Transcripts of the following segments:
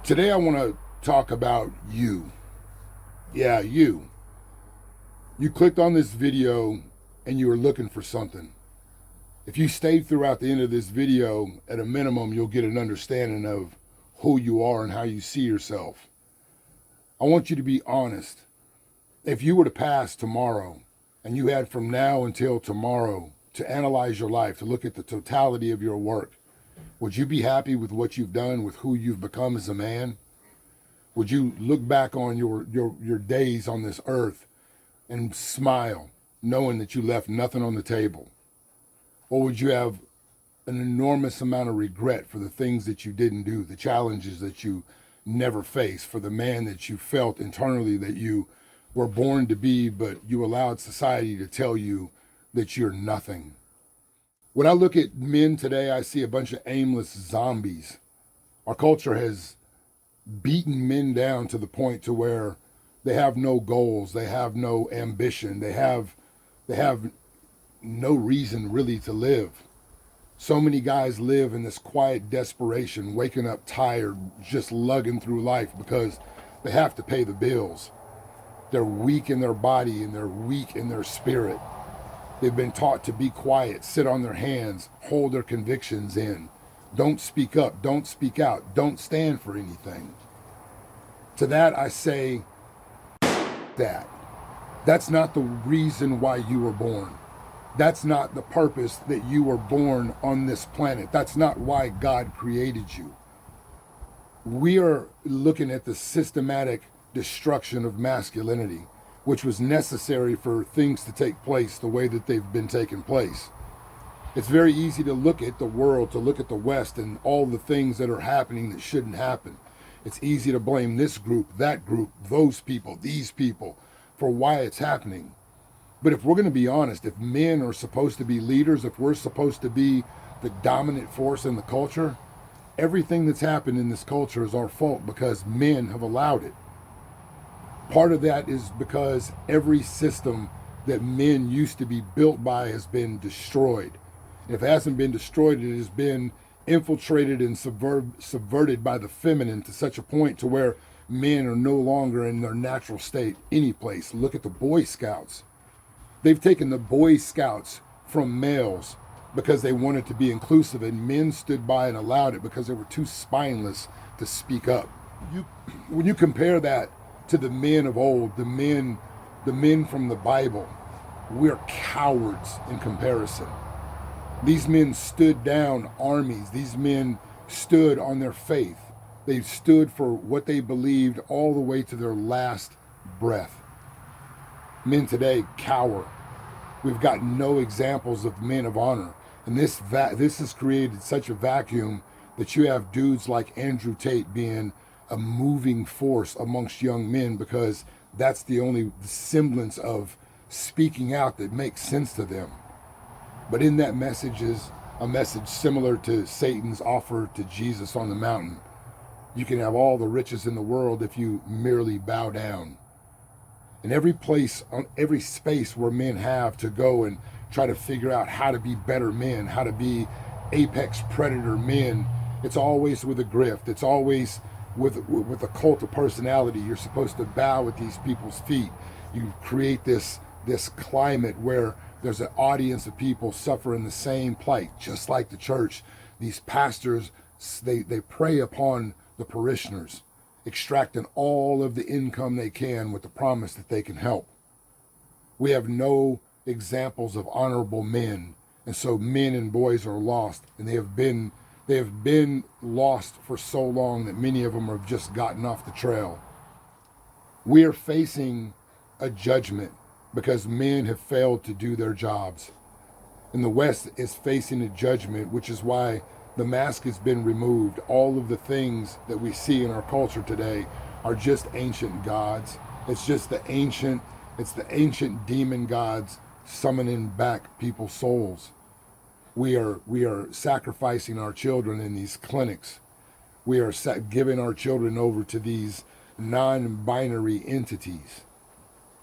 Today I want to talk about you. Yeah, you. You clicked on this video and you were looking for something. If you stayed throughout the end of this video, at a minimum, you'll get an understanding of who you are and how you see yourself. I want you to be honest. If you were to pass tomorrow and you had from now until tomorrow to analyze your life, to look at the totality of your work, would you be happy with what you've done, with who you've become as a man? Would you look back on your days on this earth and smile, knowing that you left nothing on the table? Or would you have an enormous amount of regret for the things that you didn't do, the challenges that you never faced, for the man that you felt internally that you were born to be, but you allowed society to tell you that you're nothing? When I look at men today, I see a bunch of aimless zombies. Our culture has beaten men down to the point to where they have no goals, they have no ambition, they have no reason really to live. So many guys live in this quiet desperation, waking up tired, just lugging through life because they have to pay the bills. They're weak in their body and they're weak in their spirit. They've been taught to be quiet, sit on their hands, hold their convictions in. Don't speak up, don't speak out, don't stand for anything. To that I say, that. That's not the reason why you were born. That's not the purpose that you were born on this planet. That's not why God created you. We are looking at the systematic destruction of masculinity, which was necessary for things to take place the way that they've been taking place. It's very easy to look at the world, to look at the West and all the things that are happening that shouldn't happen. It's easy to blame this group, that group, those people, these people for why it's happening. But if we're going to be honest, if men are supposed to be leaders, if we're supposed to be the dominant force in the culture, everything that's happened in this culture is our fault because men have allowed it. Part of that is because every system that men used to be built by has been destroyed. If it hasn't been destroyed, it has been infiltrated and subverted by the feminine to such a point to where men are no longer in their natural state any place. Look at the Boy Scouts. They've taken the Boy Scouts from males because they wanted to be inclusive, and men stood by and allowed it because they were too spineless to speak up. When you compare that to the men of old, the men from the Bible, we're cowards in comparison. These men stood down armies. These men stood on their faith. They stood for what they believed all the way to their last breath. Men today cower. We've got no examples of men of honor. And this has created such a vacuum that you have dudes like Andrew Tate being a moving force amongst young men because that's the only semblance of speaking out that makes sense to them. But in that message is a message similar to Satan's offer to Jesus on the mountain. You can have all the riches in the world if you merely bow down. In every place, on every space where men have to go and try to figure out how to be better men, how to be apex predator men, it's always with a grift. It's always with a cult of personality. You're supposed to bow at these people's feet. You create this climate where there's an audience of people suffering the same plight, just like the church. These pastors, they prey upon the parishioners, extracting all of the income they can with the promise that they can help. We have no examples of honorable men, and so men and boys are lost, and they have been lost for so long that many of them have just gotten off the trail. We are facing a judgment because men have failed to do their jobs. And the West is facing a judgment, which is why the mask has been removed. All of the things that we see in our culture today are just ancient gods. It's the ancient demon gods summoning back people's souls. We are sacrificing our children in these clinics. We are giving our children over to these non-binary entities.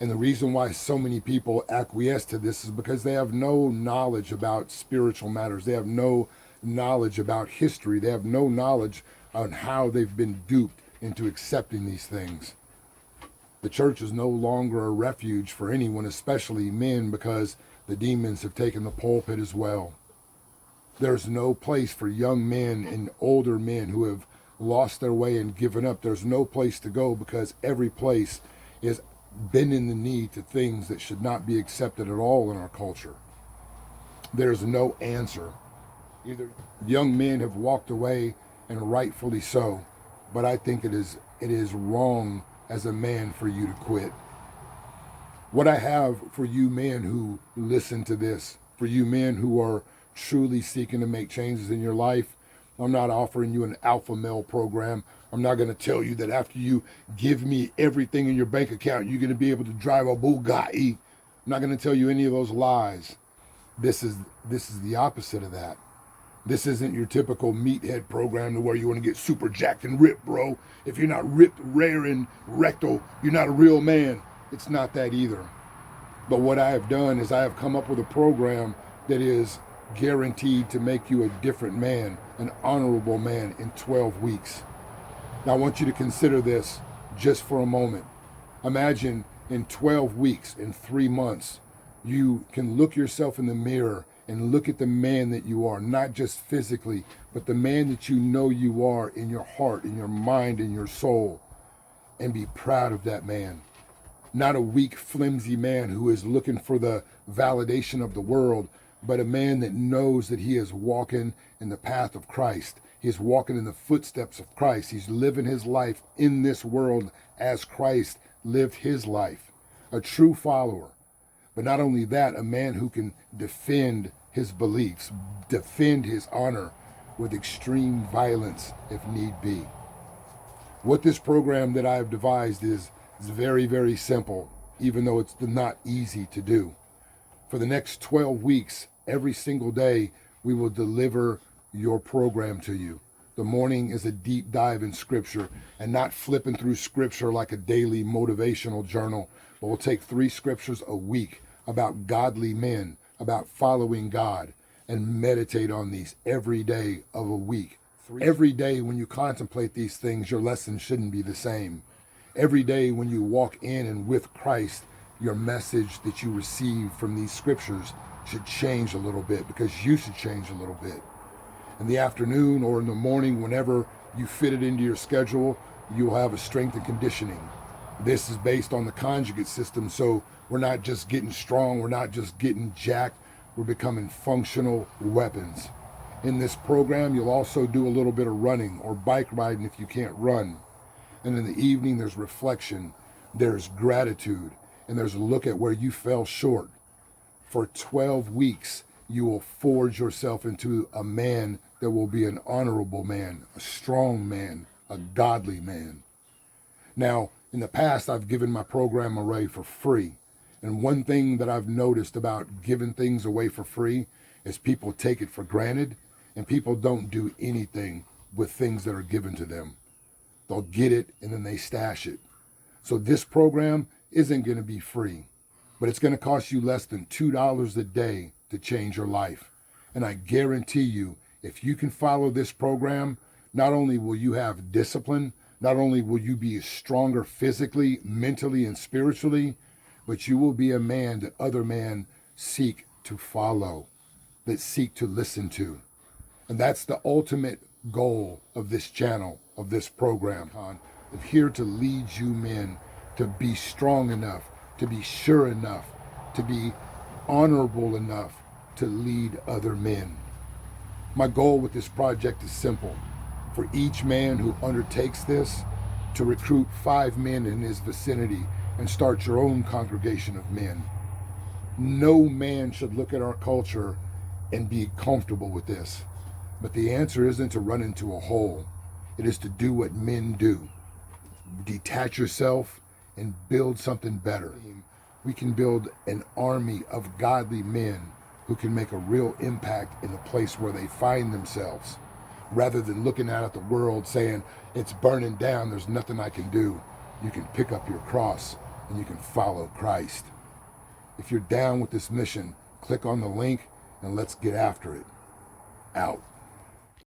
And the reason why so many people acquiesce to this is because they have no knowledge about spiritual matters. They have no knowledge about history. They have no knowledge on how they've been duped into accepting these things. The church is no longer a refuge for anyone, especially men, because the demons have taken the pulpit as well. There's no place for young men and older men who have lost their way and given up. There's no place to go because every place is bending the knee to things that should not be accepted at all in our culture. There's no answer. Either young men have walked away, and rightfully so, but I think it is wrong as a man for you to quit. What I have for you men who listen to this, for you men who are truly seeking to make changes in your life, I'm not offering you an alpha male program. I'm not going to tell you that after you give me everything in your bank account, you're going to be able to drive a Bugatti. I'm not going to tell you any of those lies. This is the opposite of that. This isn't your typical meathead program to where you want to get super jacked and ripped, bro. If you're not ripped, rare, and rectal, you're not a real man. It's not that either. But what I have done is I have come up with a program that is guaranteed to make you a different man, an honorable man in 12 weeks. Now I want you to consider this just for a moment. Imagine in 12 weeks, in 3 months, you can look yourself in the mirror and look at the man that you are, not just physically, but the man that you know you are in your heart, in your mind, in your soul, and be proud of that man. Not a weak, flimsy man who is looking for the validation of the world, but a man that knows that he is walking in the path of Christ. He's walking in the footsteps of Christ. He's living his life in this world as Christ lived his life. A true follower. But not only that, a man who can defend his beliefs, defend his honor with extreme violence if need be. What this program that I have devised is very, very simple, even though it's not easy to do. For the next 12 weeks, every single day, we will deliver your program to you. The morning is a deep dive in Scripture, and not flipping through Scripture like a daily motivational journal, but we'll take 3 scriptures a week about godly men, about following God, and meditate on these every day of a week. Every day when you contemplate these things, your lesson shouldn't be the same. Every day when you walk in and with Christ, your message that you receive from these scriptures should change a little bit, because you should change a little bit. In the afternoon or in the morning, whenever you fit it into your schedule, you'll have a strength and conditioning. This is based on the conjugate system, so we're not just getting strong, we're not just getting jacked, we're becoming functional weapons. In this program, you'll also do a little bit of running or bike riding if you can't run. And in the evening, there's reflection, there's gratitude, and there's a look at where you fell short. For 12 weeks, you will forge yourself into a man that will be an honorable man, a strong man, a godly man. Now, in the past, I've given my program away for free. And one thing that I've noticed about giving things away for free is people take it for granted, and people don't do anything with things that are given to them. They'll get it and then they stash it. So this program isn't going to be free, but it's going to cost you less than $2 a day to change your life. And I guarantee you, if you can follow this program, not only will you have discipline, not only will you be stronger physically, mentally, and spiritually, but you will be a man that other men seek to follow, that seek to listen to. And that's the ultimate goal of this channel, of this program. I'm here to lead you men to be strong enough, to be sure enough, to be honorable enough to lead other men. My goal with this project is simple. For each man who undertakes this, to recruit 5 men in his vicinity and start your own congregation of men. No man should look at our culture and be comfortable with this. But the answer isn't to run into a hole. It is to do what men do. Detach yourself and build something better. We can build an army of godly men who can make a real impact in the place where they find themselves, rather than looking out at the world saying, it's burning down, there's nothing I can do. You can pick up your cross and you can follow Christ. If you're down with this mission, click on the link and let's get after it. Out.